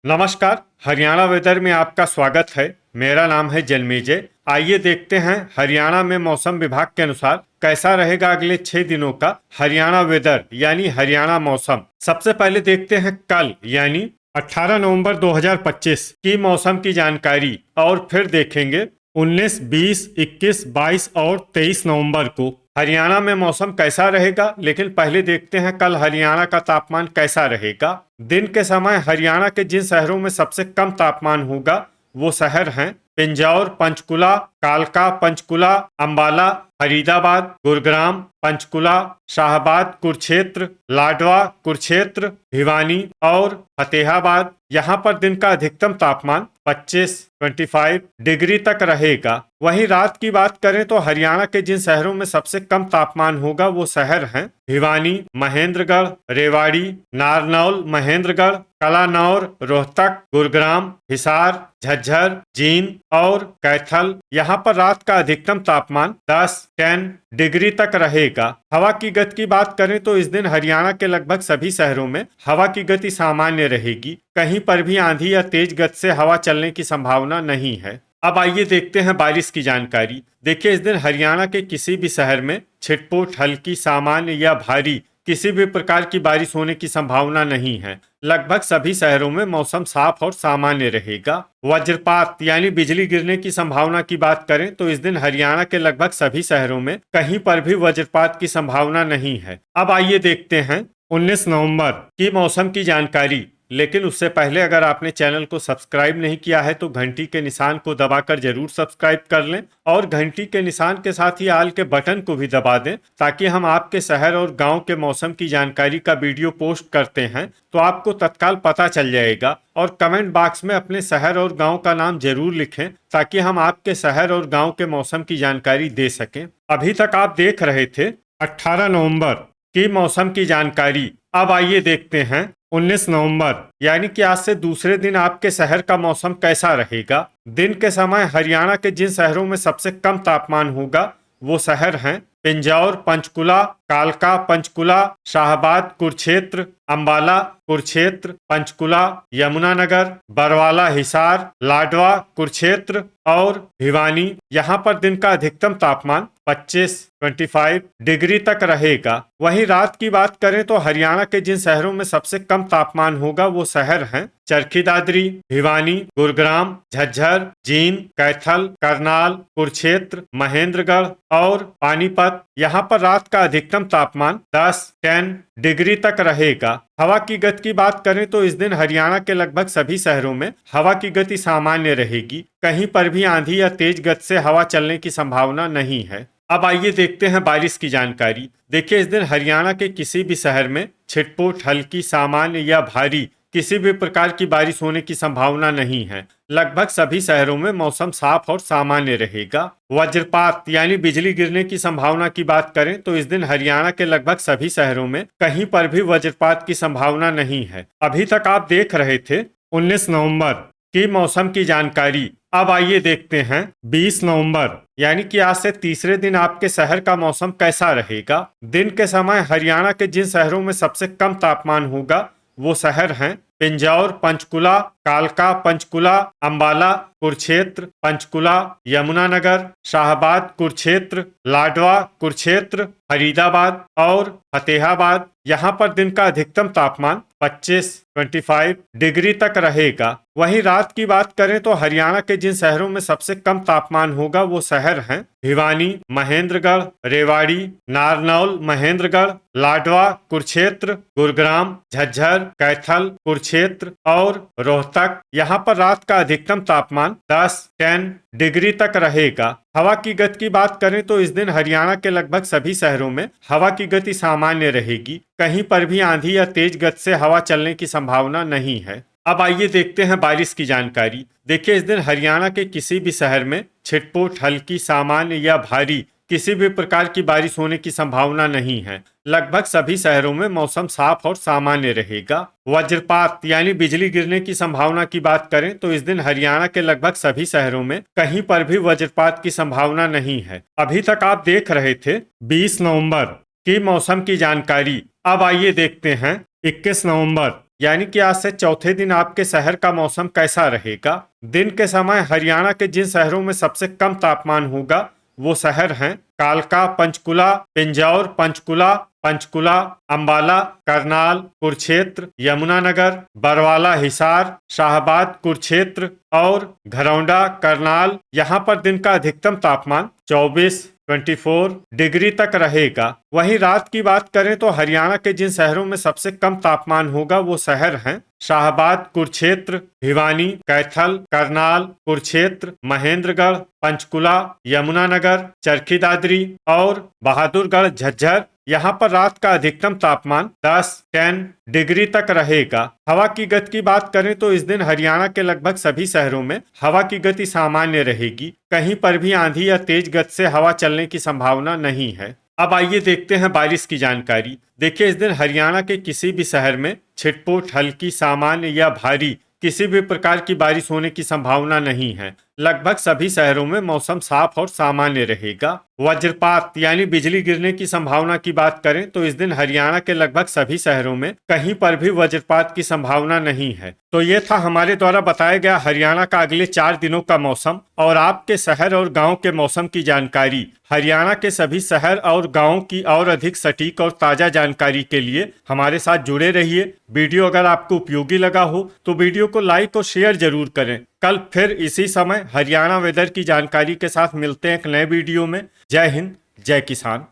नमस्कार। हरियाणा वेदर में आपका स्वागत है। मेरा नाम है जन्मेजय। आइए देखते हैं हरियाणा में मौसम विभाग के अनुसार कैसा रहेगा अगले 6 दिनों का हरियाणा वेदर यानी हरियाणा मौसम। सबसे पहले देखते हैं कल यानी 18 नवंबर 2025 की मौसम की जानकारी और फिर देखेंगे 19, 20, 21, 22 और 23 नवंबर को हरियाणा में मौसम कैसा रहेगा। लेकिन पहले देखते हैं कल हरियाणा का तापमान कैसा रहेगा। दिन के समय हरियाणा के जिन शहरों में सबसे कम तापमान होगा वो शहर हैं पिंजौर, पंचकुला, कालका, पंचकुला, अंबाला, फरीदाबाद, गुरुग्राम, पंचकुला, शाहबाद, कुरुक्षेत्र, लाडवा, कुरुक्षेत्र, भिवानी और फतेहाबाद। यहाँ पर दिन का अधिकतम तापमान 25 डिग्री तक रहेगा। वहीं रात की बात करें तो हरियाणा के जिन शहरों में सबसे कम तापमान होगा वो शहर हैं भिवानी, महेंद्रगढ़, रेवाड़ी, नारनौल, महेंद्रगढ़, कलानौर, रोहतक, गुरुग्राम, हिसार, झज्जर, जींद और कैथल। यहाँ पर रात का अधिकतम तापमान 10 डिग्री तक रहेगा। हवा की गति की बात करें तो इस दिन हरियाणा के लगभग सभी शहरों में हवा की गति सामान्य रहेगी। कहीं पर भी आंधी या तेज गति से हवा चलने की संभावना नहीं है। अब आइए देखते हैं बारिश की जानकारी। देखिए, इस दिन हरियाणा के किसी भी शहर में छिटपुट, हल्की, सामान्य या भारी किसी भी प्रकार की बारिश होने की संभावना नहीं है। लगभग सभी शहरों में मौसम साफ और सामान्य रहेगा। वज्रपात यानी बिजली गिरने की संभावना की बात करें तो इस दिन हरियाणा के लगभग सभी शहरों में कहीं पर भी वज्रपात की संभावना नहीं है। अब आइए देखते हैं 19 नवंबर की मौसम की जानकारी। लेकिन उससे पहले अगर आपने चैनल को सब्सक्राइब नहीं किया है तो घंटी के निशान को दबाकर जरूर सब्सक्राइब कर लें और घंटी के निशान के साथ ही आल के बटन को भी दबा दें, ताकि हम आपके शहर और गांव के मौसम की जानकारी का वीडियो पोस्ट करते हैं तो आपको तत्काल पता चल जाएगा। और कमेंट बॉक्स में अपने शहर और गाँव का नाम जरूर लिखें ताकि हम आपके शहर और गाँव के मौसम की जानकारी दे सकें। अभी तक आप देख रहे थे 18 नवंबर की मौसम की जानकारी। अब आइए देखते हैं 19 नवंबर यानी कि आज से दूसरे दिन आपके शहर का मौसम कैसा रहेगा। दिन के समय हरियाणा के जिन शहरों में सबसे कम तापमान होगा वो शहर हैं पिंजौर, पंचकुला, कालका, पंचकुला, शाहबाद, कुरुक्षेत्र, अंबाला, कुरुक्षेत्र, पंचकुला, यमुनानगर, बरवाला, हिसार, लाडवा, कुरुक्षेत्र और भिवानी। यहाँ पर दिन का अधिकतम तापमान 25 डिग्री तक रहेगा। वहीं रात की बात करें तो हरियाणा के जिन शहरों में सबसे कम तापमान होगा वो शहर हैं चरखी दादरी, भिवानी, गुरुग्राम, झज्जर, जींद, कैथल, करनाल, कुरुक्षेत्र, महेंद्रगढ़ और पानीपत। यहाँ पर रात का अधिकतम तापमान 10 डिग्री तक रहेगा। हवा की गति की बात करें तो इस दिन हरियाणा के लगभग सभी शहरों में हवा की गति सामान्य रहेगी। कहीं पर भी आंधी या तेज गति से हवा चलने की संभावना नहीं है। अब आइए देखते हैं बारिश की जानकारी। देखिए, इस दिन हरियाणा के किसी भी शहर में छिटपुट, हल्की, सामान्य या भारी किसी भी प्रकार की बारिश होने की संभावना नहीं है। लगभग सभी शहरों में मौसम साफ और सामान्य रहेगा। वज्रपात यानी बिजली गिरने की संभावना की बात करें तो इस दिन हरियाणा के लगभग सभी शहरों में कहीं पर भी वज्रपात की संभावना नहीं है। अभी तक आप देख रहे थे 19 नवंबर की मौसम की जानकारी। अब आइए देखते हैं 20 नवंबर यानी कि आज से तीसरे दिन आपके शहर का मौसम कैसा रहेगा। दिन के समय हरियाणा के जिन शहरों में सबसे कम तापमान होगा वो शहर हैं पिंजौर, पंचकुला, कालका, पंचकुला, अंबाला, कुरुक्षेत्र, पंचकुला, यमुनानगर, शाहबाद, कुरुक्षेत्र, लाडवा, कुरुक्षेत्र, फरीदाबाद और फतेहाबाद। यहाँ पर दिन का अधिकतम तापमान 25 डिग्री तक रहेगा। वहीं रात की बात करें तो हरियाणा के जिन शहरों में सबसे कम तापमान होगा वो शहर हैं भिवानी, महेंद्रगढ़, रेवाड़ी, नारनौल, महेंद्रगढ़, लाडवा, कुरुक्षेत्र, गुरुग्राम, झज्जर, कैथल, कुरुक्षेत्र और रोहतक। यहाँ पर रात का अधिकतम तापमान 10 डिग्री तक रहेगा। हवा की गति की बात करें तो इस दिन हरियाणा के लगभग सभी शहरों में हवा की गति सामान्य रहेगी। कहीं पर भी आंधी या तेज गति से हवा चलने की संभावना नहीं है। अब आइए देखते हैं बारिश की जानकारी। देखिए, इस दिन हरियाणा के किसी भी शहर में छिटपुट, हल्की, सामान्य या भारी किसी भी प्रकार की बारिश होने की संभावना नहीं है। लगभग सभी शहरों में मौसम साफ और सामान्य रहेगा। वज्रपात यानी बिजली गिरने की संभावना की बात करें तो इस दिन हरियाणा के लगभग सभी शहरों में कहीं पर भी वज्रपात की संभावना नहीं है। अभी तक आप देख रहे थे 20 नवंबर की मौसम की जानकारी। अब आइए देखते हैं 21 नवंबर यानी कि आज से चौथे दिन आपके शहर का मौसम कैसा रहेगा। दिन के समय हरियाणा के जिन शहरों में सबसे कम तापमान होगा वो शहर हैं कालका, पंचकुला, पिंजौर, पंचकुला, पंचकुला, अंबाला, करनाल, कुरुक्षेत्र, यमुनानगर, बरवाला, हिसार, शाहबाद, कुरुक्षेत्र और घरौंडा, करनाल। यहाँ पर दिन का अधिकतम तापमान 24 डिग्री तक रहेगा। वहीं रात की बात करें तो हरियाणा के जिन शहरों में सबसे कम तापमान होगा वो शहर हैं शाहबाद, कुरुक्षेत्र, भिवानी, कैथल, करनाल, कुरुक्षेत्र, महेंद्रगढ़, पंचकुला, यमुनानगर, चरखी दादरी और बहादुरगढ़, झज्जर। यहाँ पर रात का अधिकतम तापमान 10 डिग्री तक रहेगा। हवा की गति की बात करें तो इस दिन हरियाणा के लगभग सभी शहरों में हवा की गति सामान्य रहेगी। कहीं पर भी आंधी या तेज गति से हवा चलने की संभावना नहीं है। अब आइए देखते हैं बारिश की जानकारी। देखिए, इस दिन हरियाणा के किसी भी शहर में छिटपुट, हल्की, सामान्य या भारी किसी भी प्रकार की बारिश होने की संभावना नहीं है। लगभग सभी शहरों में मौसम साफ और सामान्य रहेगा। वज्रपात यानी बिजली गिरने की संभावना की बात करें तो इस दिन हरियाणा के लगभग सभी शहरों में कहीं पर भी वज्रपात की संभावना नहीं है। तो ये था हमारे द्वारा बताया गया हरियाणा का अगले 4 दिनों का मौसम और आपके शहर और गांव के मौसम की जानकारी। हरियाणा के सभी शहर और गांवों की और अधिक सटीक और ताजा जानकारी के लिए हमारे साथ जुड़े रहिए। वीडियो अगर आपको उपयोगी लगा हो तो वीडियो को लाइक और शेयर जरूर करें। कल फिर इसी समय हरियाणा वेदर की जानकारी के साथ मिलते हैं एक नए वीडियो में। जय हिंद, जय किसान।